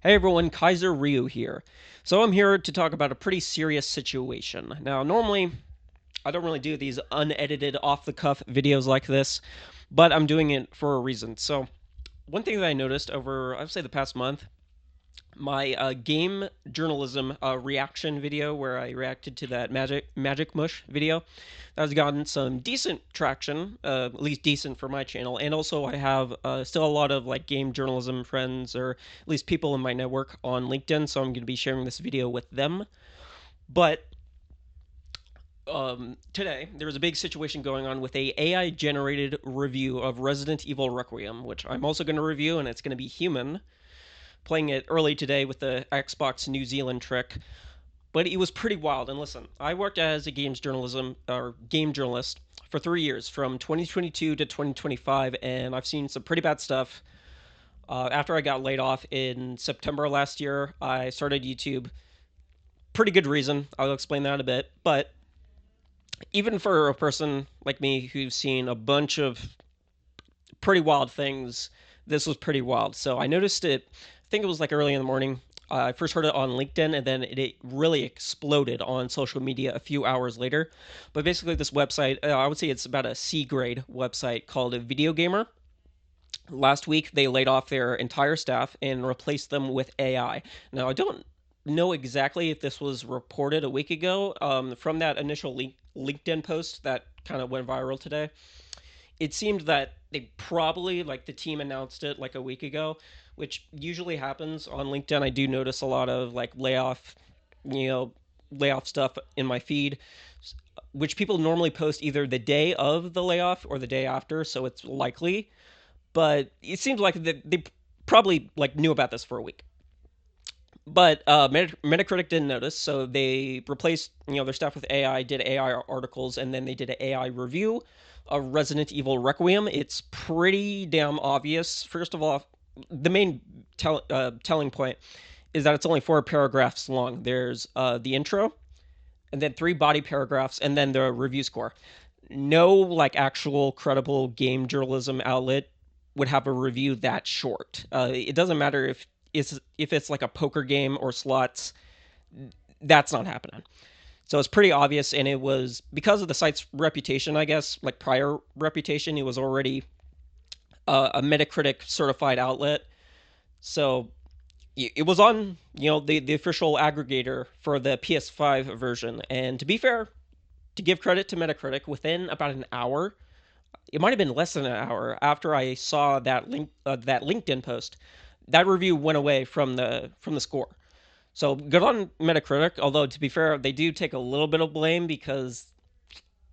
Hey everyone, Kaiser Ryu here. So I'm here to talk about a pretty serious situation. Now, normally I don't really do these unedited, off the cuff videos like this, but I'm doing it for a reason. So, one thing that I noticed over, I'd say, the past month, my game journalism reaction video where I reacted to that Magic Mush video that has gotten some decent traction, at least decent for my channel, and also I have still a lot of like game journalism friends or at least people in my network on LinkedIn, so I'm going to be sharing this video with them. But today there was a big situation going on with a AI generated review of Resident Evil Requiem, which I'm also going to review, and it's going to be human playing it early today with the Xbox New Zealand trick, but it was pretty wild. And listen, I worked as a games journalism or game journalist for 3 years, from 2022 to 2025, and I've seen some pretty bad stuff. After I got laid off in September last year, I started YouTube. Pretty good reason. I'll explain that in a bit. But even for a person like me who's seen a bunch of pretty wild things, this was pretty wild. So I noticed it, I think it was like early in the morning. I first heard it on LinkedIn, and then it really exploded on social media a few hours later. But basically, this website, I would say it's about a C grade website called a Video Gamer. Last week, they laid off their entire staff and replaced them with AI. Now, I don't know exactly if this was reported a week ago from that initial LinkedIn post that kind of went viral today. It seemed that they probably, like, the team announced it like a week ago, which usually happens on LinkedIn. I do notice a lot of like you know layoff stuff in my feed, which people normally post either the day of the layoff or the day after, so it's likely. But it seems like they probably like knew about this for a week. But Metacritic didn't notice, so they replaced their stuff with AI, did AI articles, and then they did an AI review of Resident Evil Requiem. It's pretty damn obvious. First of all, the main telling point is that it's only 4 paragraphs long. There's the intro, and then 3 body paragraphs, and then the review score. No like actual credible game journalism outlet would have a review that short. It doesn't matter if it's like a poker game or slots. That's not happening. So it's pretty obvious, and it was because of the site's reputation, I guess, like prior reputation. It was already a Metacritic certified outlet, so it was on the official aggregator for the PS5 version. And to be fair, to give credit to Metacritic, within about an hour, it might have been less than an hour after I saw that LinkedIn post, that review went away from the score. So good on Metacritic. Although to be fair, they do take a little bit of blame because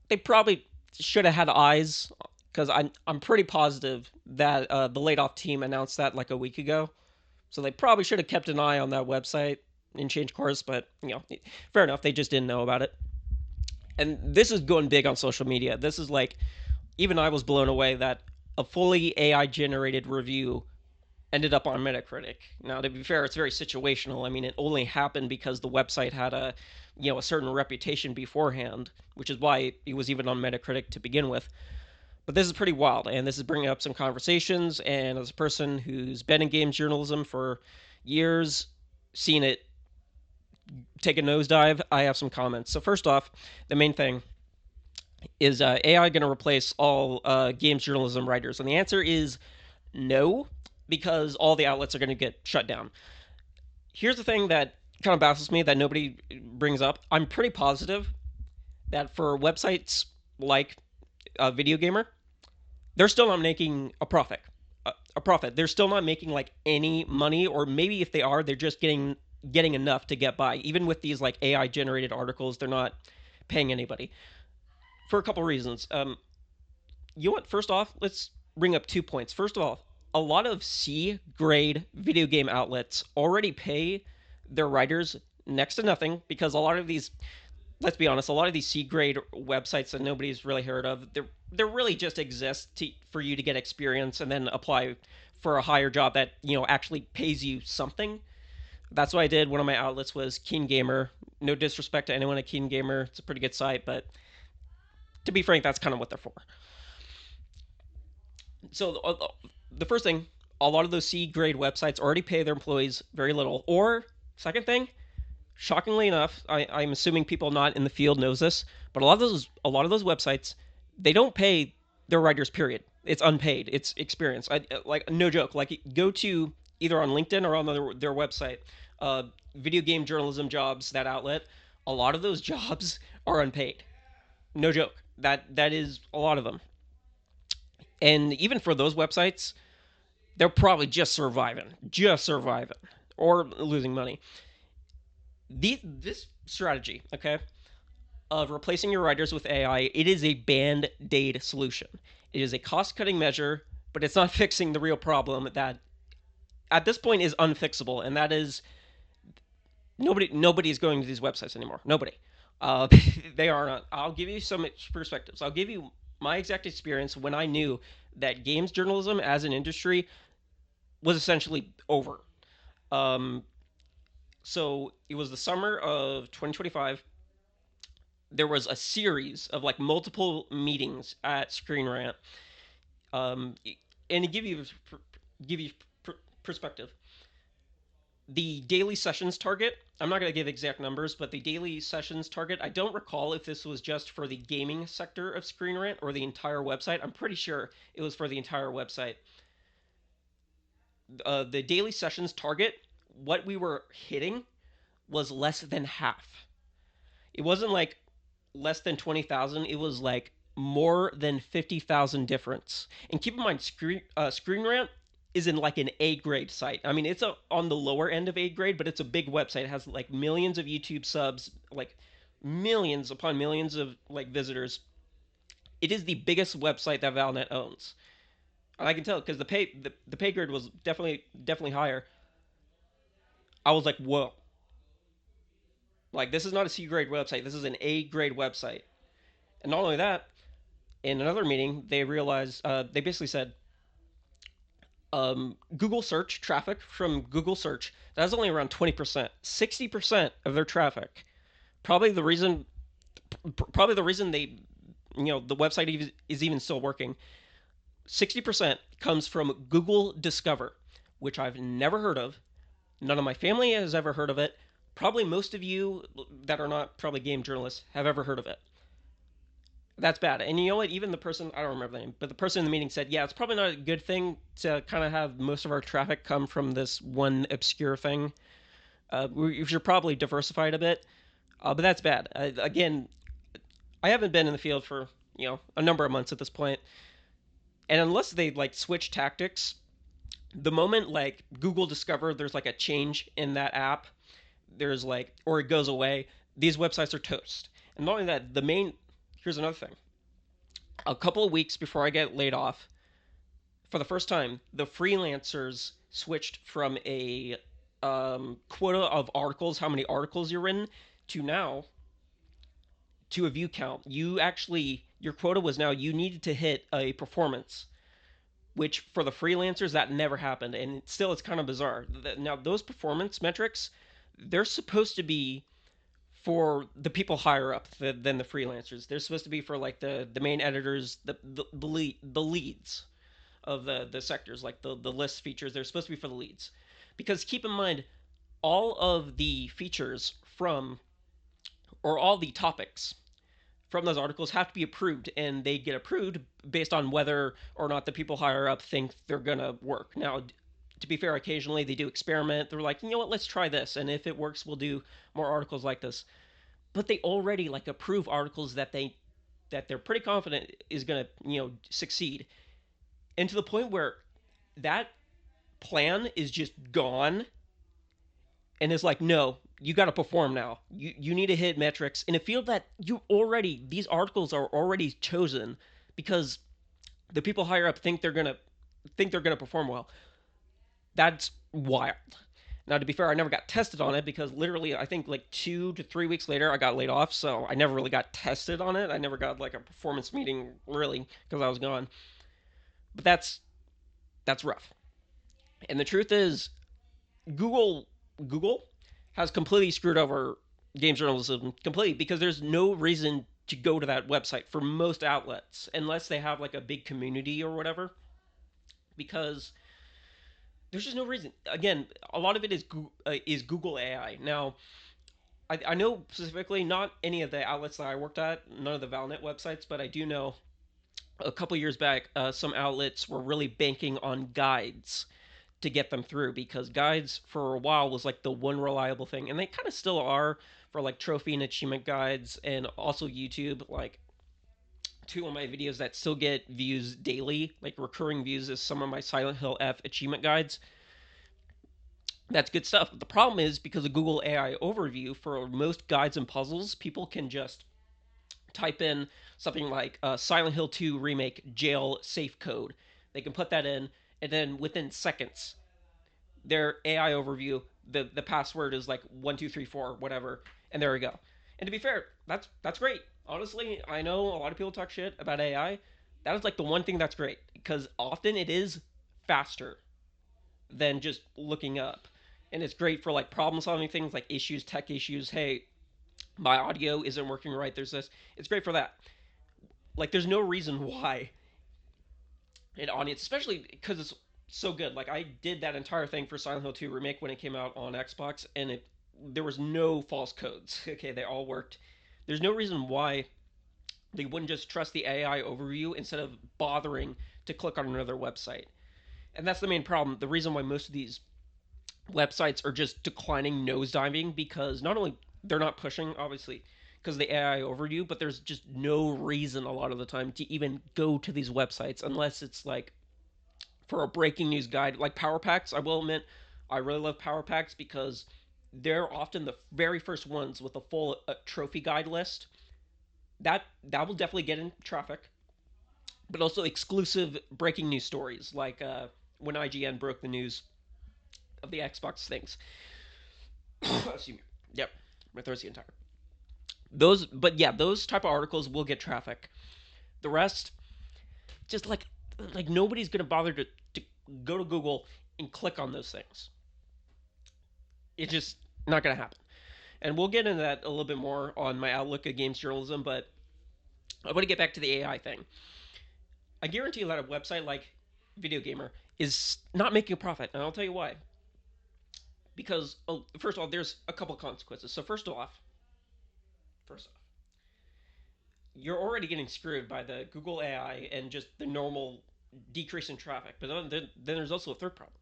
they probably should have had eyes. Because I'm pretty positive that the laid off team announced that like a week ago, so they probably should have kept an eye on that website and changed course. But fair enough, they just didn't know about it. And this is going big on social media. This is like, even I was blown away that a fully AI generated review ended up on Metacritic. Now, to be fair, it's very situational. I mean, it only happened because the website had a certain reputation beforehand, which is why it was even on Metacritic to begin with. But this is pretty wild, and this is bringing up some conversations. And as a person who's been in games journalism for years, seen it take a nosedive, I have some comments. So first off, the main thing is AI going to replace all games journalism writers? And the answer is no, because all the outlets are going to get shut down. Here's the thing that kind of baffles me that nobody brings up. I'm pretty positive that for websites like Video Gamer, they're still not making a profit. A profit. They're still not making like any money, or maybe if they are, they're just getting enough to get by. Even with these like AI generated articles, they're not paying anybody for a couple reasons. You know what? First off, let's bring up 2 points. First of all, a lot of C grade video game outlets already pay their writers next to nothing, because a lot of these, let's be honest, a lot of these C grade websites that nobody's really heard of, they're really just exist for you to get experience and then apply for a higher job that actually pays you something. That's what I did. One of my outlets was Keen Gamer. No disrespect to anyone at Keen Gamer, it's a pretty good site, but to be frank, that's kind of what they're for. So the first thing, a lot of those C grade websites already pay their employees very little. Or second thing, shockingly enough, I'm assuming people not in the field knows this, but a lot of those websites, they don't pay their writers. Period. It's unpaid. It's experience. Like no joke. Like go to either on LinkedIn or on their website, uh, video game journalism jobs. That outlet. A lot of those jobs are unpaid. No joke. That is a lot of them. And even for those websites, they're probably just surviving, or losing money. This strategy, okay, of replacing your writers with AI, it is a band-aid solution. It is a cost-cutting measure, but it's not fixing the real problem that at this point is unfixable, and that is nobody is going to these websites anymore. Nobody. Uh, they are not. I'll give you some perspectives. I'll give you my exact experience when I knew that games journalism as an industry was essentially over. Um, so it was the summer of 2025. There was a series of like multiple meetings at Screen Rant, um, and to give you perspective, the daily sessions target. I'm not going to give exact numbers, but the daily sessions target. I don't recall if this was just for the gaming sector of Screen Rant or the entire website. I'm pretty sure it was for the entire website. The daily sessions target, what we were hitting was less than half. It wasn't like less than 20,000. It was like more than 50,000 difference. And keep in mind, Screen Rant is in like an A grade site. I mean, it's on the lower end of A grade, but it's a big website. It has like millions of YouTube subs, like millions upon millions of like visitors. It is the biggest website that Valnet owns. And I can tell because the pay grade was definitely higher. I was like, whoa, like this is not a C grade website. This is an A grade website. And not only that, in another meeting, they basically said Google search traffic from Google search, that's only around 20%. 60% of their traffic, probably the reason probably the reason the website is even still working. 60% comes from Google Discover, which I've never heard of. None of my family has ever heard of it. Probably most of you that are not probably game journalists have ever heard of it. That's bad. And you know what? Even the person, I don't remember the name, but the person in the meeting said, yeah, it's probably not a good thing to kind of have most of our traffic come from this one obscure thing. We should probably diversify it a bit. But that's bad. Again, I haven't been in the field for, a number of months at this point. And unless they like switch tactics, the moment like Google Discover, there's like a change in that app, there's like, or it goes away, these websites are toast. And not only that, here's another thing. A couple of weeks before I get laid off, for the first time, the freelancers switched from a quota of articles, how many articles you're in, to now to a view count. Your quota was now you needed to hit a performance, which for the freelancers that never happened, and still it's kind of bizarre. Now those performance metrics, they're supposed to be for the people higher up than the freelancers. They're supposed to be for like the main editors, the leads of the sectors, like the list features. They're supposed to be for the leads, because keep in mind, all of the features from or all the topics from those articles have to be approved, and they get approved based on whether or not the people higher up think they're gonna work. Now, to be fair, occasionally they do experiment. They're like, you know what, let's try this, and if it works, we'll do more articles like this. But they already like approve articles that they're pretty confident is gonna succeed, and to the point where that plan is just gone, and is like, no, you got to perform now. You need to hit metrics in a field that these articles are already chosen because the people higher up think they're gonna perform well. That's wild. Now, to be fair, I never got tested on it because literally, I think like 2 to 3 weeks later, I got laid off. So I never really got tested on it. I never got like a performance meeting really because I was gone. But that's rough. And the truth is, Google Google has completely screwed over games journalism completely because there's no reason to go to that website for most outlets unless they have like a big community or whatever. Because there's just no reason. Again, a lot of it is Google AI. Now, I know specifically not any of the outlets that I worked at, none of the Valnet websites, but I do know a couple years back, some outlets were really banking on guides to get them through because guides for a while was like the one reliable thing, and they kind of still are for like trophy and achievement guides, and also YouTube. Like two of my videos that still get views daily, like recurring views, is some of my Silent Hill F achievement guides. That's good stuff. But the problem is because of Google AI overview, for most guides and puzzles, people can just type in something like Silent Hill 2 remake jail safe code. They can put that in, and then within seconds, their AI overview, the password is like 1234 whatever, and there we go. And to be fair, that's great. Honestly, I know a lot of people talk shit about AI. That is like the one thing that's great because often it is faster than just looking up. And it's great for like problem solving things like issues, tech issues. Hey, my audio isn't working right. There's this. It's great for that. Like, there's no reason why an audience, especially because it's so good. Like, I did that entire thing for Silent Hill 2 remake when it came out on Xbox, and there was no false codes. Okay, they all worked. There's no reason why they wouldn't just trust the AI overview instead of bothering to click on another website. And that's the main problem. The reason why most of these websites are just declining, nosediving, because not only they're not pushing, obviously, because of the AI overview, but there's just no reason a lot of the time to even go to these websites unless it's like for a breaking news guide, like Power Packs. I will admit, I really love Power Packs because they're often the very first ones with a full trophy guide list. That will definitely get in traffic, but also exclusive breaking news stories like when IGN broke the news of the Xbox things. Excuse me. Yep, my throat's getting tired. Those, but yeah, those type of articles will get traffic. The rest, just like nobody's gonna bother to go to Google and click on those things. It's just not gonna happen. And we'll get into that a little bit more on my outlook at games journalism. But I want to get back to the AI thing. I guarantee you that a website like Video Gamer is not making a profit, and I'll tell you why. Because first of all, there's a couple consequences. So first off, you're already getting screwed by the Google AI and just the normal decrease in traffic. But then there's also a third problem.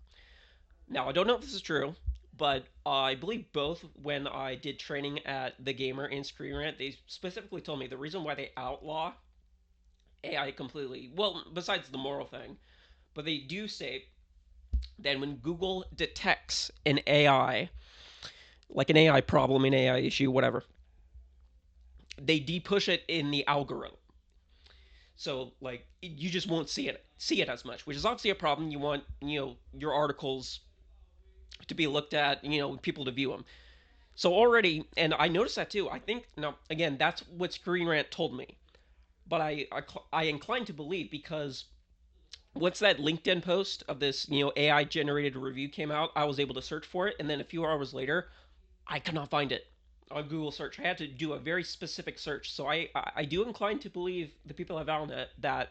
Now, I don't know if this is true, but I believe both when I did training at The Gamer and Screen Rant, they specifically told me the reason why they outlaw AI completely, well, besides the moral thing, but they do say that when Google detects an AI, like an AI problem, an AI issue, whatever, they depush it in the algorithm. So like you just won't see it as much, which is obviously a problem. You want your articles to be looked at, people to view them. So already, and I noticed that too. I think now again that's what Screen Rant told me, but I incline to believe because once that LinkedIn post of this AI generated review came out, I was able to search for it, and then a few hours later, I could not find it on Google search. I had to do a very specific search. So I do incline to believe the people at Valnet that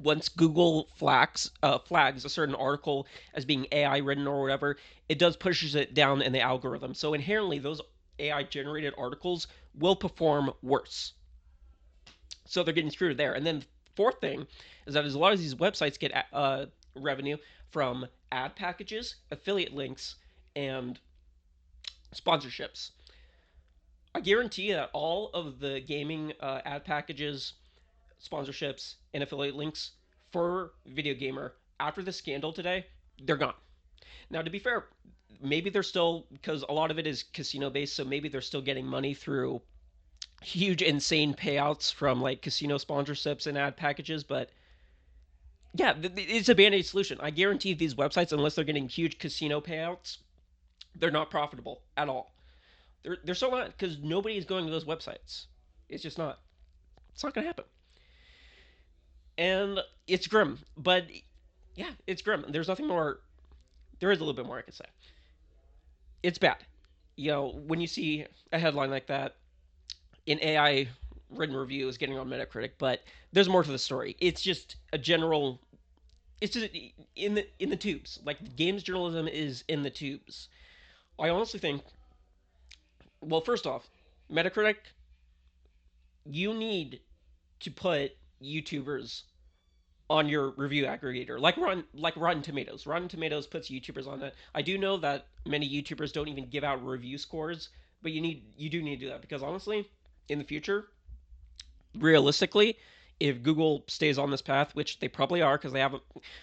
once Google flags a certain article as being AI written or whatever, it does pushes it down in the algorithm. So inherently, those AI generated articles will perform worse. So they're getting screwed there. And then the fourth thing is that as a lot of these websites get revenue from ad packages, affiliate links, and sponsorships. I guarantee that all of the gaming ad packages, sponsorships, and affiliate links for Video Gamer after the scandal today, they're gone. Now, to be fair, maybe they're still, because a lot of it is casino based, so maybe they're still getting money through huge, insane payouts from like casino sponsorships and ad packages, but yeah, it's a band aid solution. I guarantee these websites, unless they're getting huge casino payouts, they're not profitable at all. They're so not because nobody is going to those websites. It's just not. It's not going to happen. And it's grim, but yeah, it's grim. There's nothing more. There is a little bit more I can say. It's bad. When you see a headline like that, an AI written review is getting on Metacritic, but there's more to the story. It's just a general it's just in the tubes. Like games journalism is in the tubes. I honestly think, well, first off, Metacritic, you need to put YouTubers on your review aggregator, like Rotten Tomatoes. Rotten Tomatoes puts YouTubers on it. I do know that many YouTubers don't even give out review scores, but you do need to do that because honestly, in the future, realistically, if Google stays on this path, which they probably are, because they have,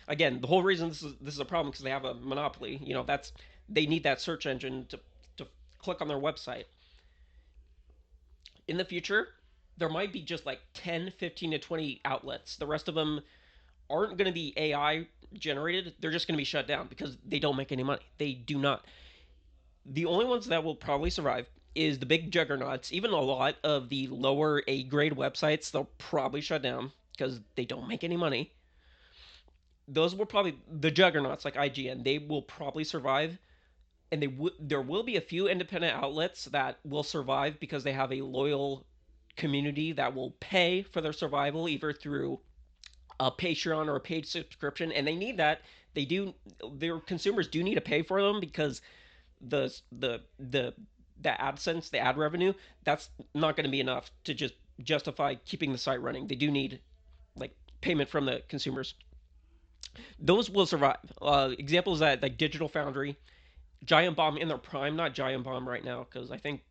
again, the whole reason this is a problem because they have a monopoly. That's they need that search engine to click on their website. In the future, there might be just like 10, 15 to 20 outlets. The rest of them aren't going to be AI generated. They're just going to be shut down because they don't make any money. They do not. The only ones that will probably survive is the big juggernauts. Even a lot of the lower A grade websites, they'll probably shut down because they don't make any money. Those will probably the juggernauts like IGN. They will probably survive, and there will be a few independent outlets that will survive because they have a loyal community that will pay for their survival either through a Patreon or a paid subscription, and they need that. They do. Their consumers do need to pay for them because the AdSense, the ad revenue, that's not going to be enough to just justify keeping the site running. They do need like payment from the consumers. Those will survive. Examples that like Digital Foundry, Giant Bomb in their prime, not Giant Bomb right now because I think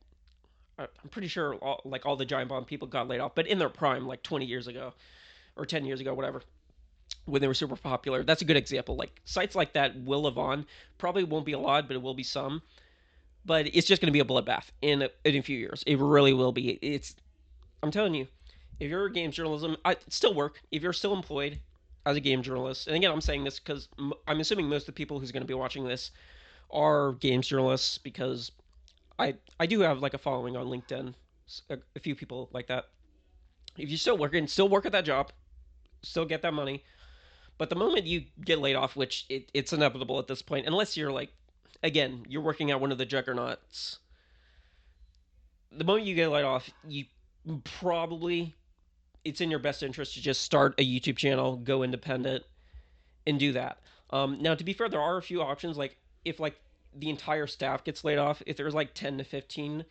I'm pretty sure all the Giant Bomb people got laid off, but in their prime, like 20 years ago or 10 years ago, whatever, when they were super popular. That's a good example. Like sites like that will live on. Probably won't be a lot, but it will be some. But it's just going to be a bloodbath in a few years. It really will be. I'm telling you, if you're a games journalism, I still work. If you're still employed as a game journalist, and again, I'm saying this because I'm assuming most of the people who's going to be watching this are games journalists because I do have like a following on LinkedIn, a few people like that. If you're still working, still work at that job, still get that money. But the moment you get laid off, which it's inevitable at this point, unless you're like, again, you're working at one of the juggernauts, the moment you get laid off, you probably, it's in your best interest to just start a YouTube channel, go independent, and do that. Now, to be fair, there are a few options. Like, if like the entire staff gets laid off, if there's like 10 to 15,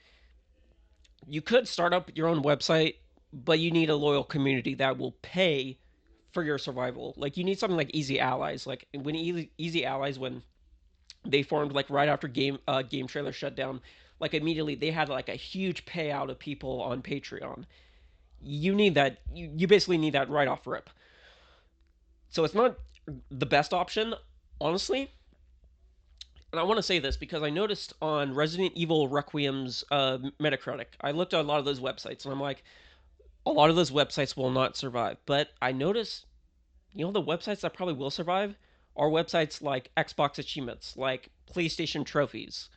you could start up your own website, but you need a loyal community that will pay for your survival. Like you need something like Easy Allies. Like when Easy Allies, when they formed like right after game trailer shut down, like immediately they had like a huge payout of people on Patreon. You need that. You basically need that right off rip. So it's not the best option, honestly. And I want to say this because I noticed on Resident Evil Requiem's Metacritic, I looked at a lot of those websites and I'm like, a lot of those websites will not survive. But I noticed, the websites that probably will survive are websites like Xbox achievements, like PlayStation trophies,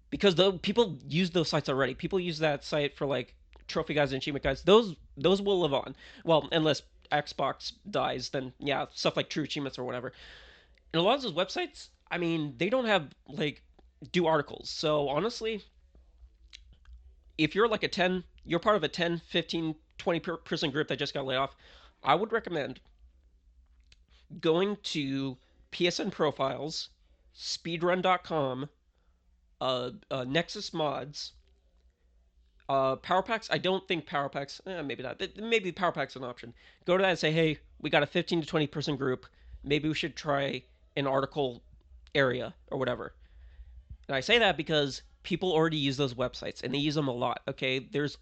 because the people use those sites already. People use that site for like trophy guides and achievement guides. Those will live on. Well, unless Xbox dies, then yeah, stuff like True Achievements or whatever. And a lot of those websites, I mean, they don't have like do articles. So honestly, if you're like you're part of a 10, 15, 20 person group that just got laid off, I would recommend going to PSN profiles, speedrun.com, Nexus Mods, Power Packs. I don't think Power Packs, maybe not. Maybe Power Packs an option. Go to that and say, hey, we got a 15 to 20 person group. Maybe we should try an article area or whatever. And I say that because people already use those websites and they use them a lot. Okay, there's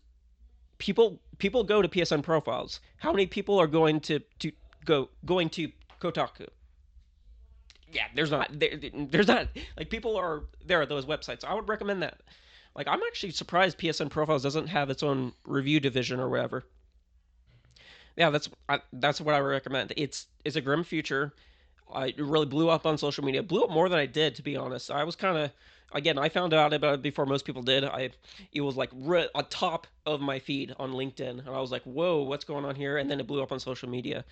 people go to PSN profiles. How many people are going to Kotaku? Yeah, there's not like people are there at those websites. I would recommend that. Like I'm actually surprised PSN Profiles doesn't have its own review division or whatever. Yeah, that's what I would recommend. It's a grim future. It really blew up on social media. Blew up more than I did, to be honest. I was kind of again, I found out about it before most people did. It was like on top of my feed on LinkedIn, and I was like, "Whoa, what's going on here?" And then it blew up on social media.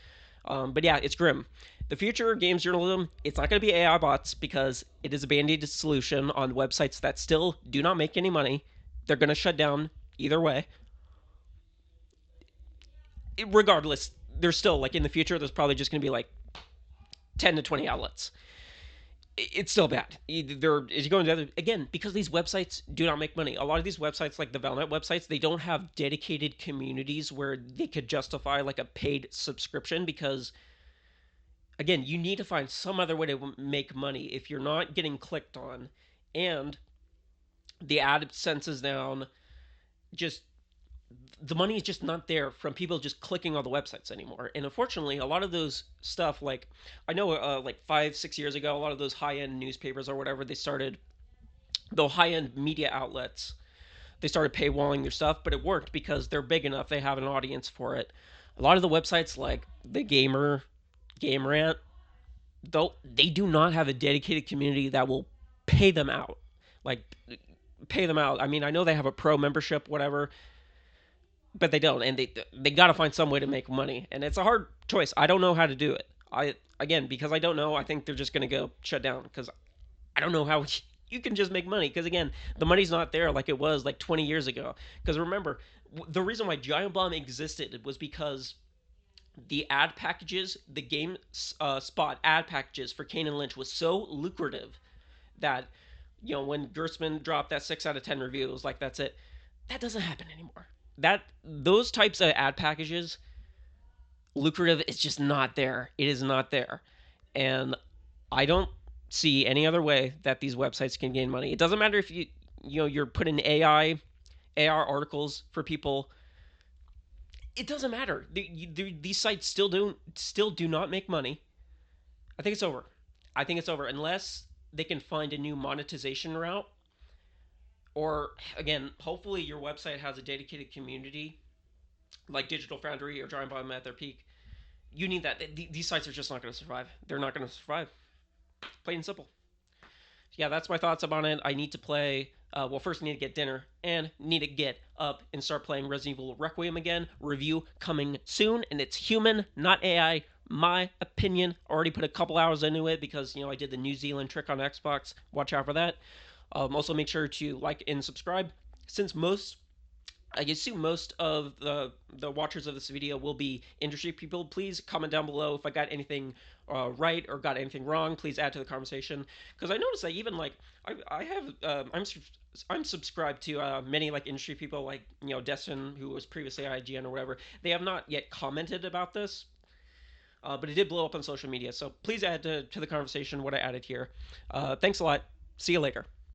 But yeah, it's grim. The future of games journalism, it's not going to be AI bots because it is a band-aid solution on websites that still do not make any money. They're going to shut down either way. Regardless, there's still like in the future, there's probably just going to be like 10 to 20 outlets. It's still bad. There is going to again because these websites do not make money. A lot of these websites, like the Valnet websites, they don't have dedicated communities where they could justify like a paid subscription because again, you need to find some other way to make money if you're not getting clicked on, and the ad sense is down. Just the money is just not there from people just clicking on the websites anymore. And unfortunately, a lot of those stuff, like I know, like 5, 6 years ago, a lot of those high end newspapers or whatever, they started, the high end media outlets, they started paywalling their stuff, but it worked because they're big enough, they have an audience for it. A lot of the websites, like the Game Rant, though, they do not have a dedicated community that will pay them out. Like pay them out. I mean, I know they have a pro membership, whatever, but they don't, and they got to find some way to make money, and it's a hard choice. I don't know how to do it. I again because I don't know. I think they're just gonna go shut down because I don't know how you can just make money because again the money's not there like it was like 20 years ago. Because remember, the reason why Giant Bomb existed was because the ad packages, the game spot ad packages for Kane and Lynch was so lucrative that when Gerstmann dropped that 6 out of 10 review, it was like that's it. That doesn't happen anymore. That those types of ad packages, lucrative, is just not there. It is not there, and I don't see any other way that these websites can gain money. It doesn't matter if you're putting AR articles for people. It doesn't matter. These sites still do not make money. I think it's over. I think it's over unless they can find a new monetization route. Or again, hopefully your website has a dedicated community like Digital Foundry or Giant Bomb at their peak. You need that. These sites are just not going to survive. They're not going to survive. Plain and simple. Yeah, that's my thoughts about it. I need to play. Well, first I need to get dinner and need to get up and start playing Resident Evil Requiem again. Review coming soon, and it's human, not AI. My opinion. Already put a couple hours into it because I did the New Zealand trick on Xbox. Watch out for that. Also, make sure to like and subscribe. Since I assume most of the watchers of this video will be industry people. Please comment down below if I got anything right or got anything wrong. Please add to the conversation because I noticed that even like I have I'm subscribed to many like industry people like Destin, who was previously IGN or whatever. They have not yet commented about this. But it did blow up on social media, so please add to the conversation what I added here. Thanks a lot. See you later.